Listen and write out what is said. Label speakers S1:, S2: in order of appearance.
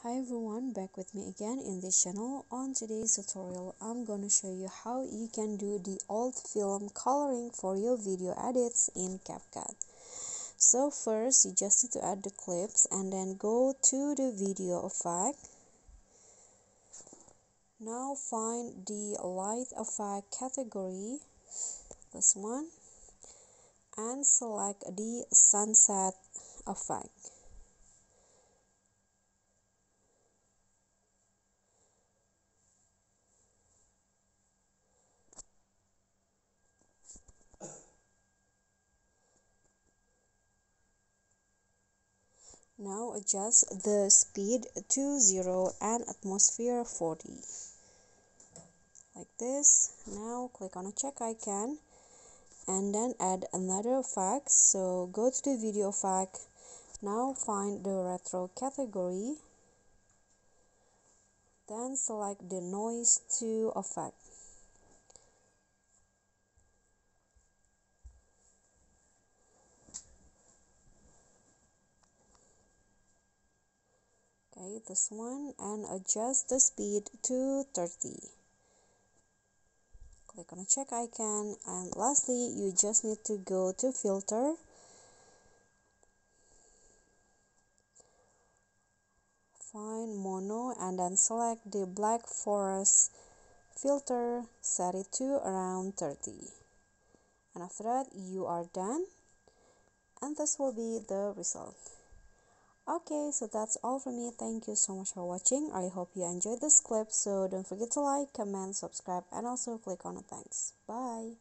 S1: Hi everyone, back with me again in this channel. On today's tutorial, I'm gonna show you how you can do the old film coloring for your video edits in CapCut. So first, you just need to add the clips and then go to the video effect. Now find the light effect category, this one, and select the sunset effect. Now adjust the speed to 0 and atmosphere 40. Like this. Now click on a check icon and then add another effect. So go to the video effect. Now find the retro category. Then select the noise to effect. Okay, this one, and adjust the speed to 30. Click on a check icon, and lastly you just need to go to filter, find mono, and then select the black forest filter, set it to around 30, and after that you are done, and this will be the result. Okay, so that's all from me. Thank you so much for watching. I hope you enjoyed this clip, so don't forget to like, comment, subscribe, and also click on the thanks. Bye.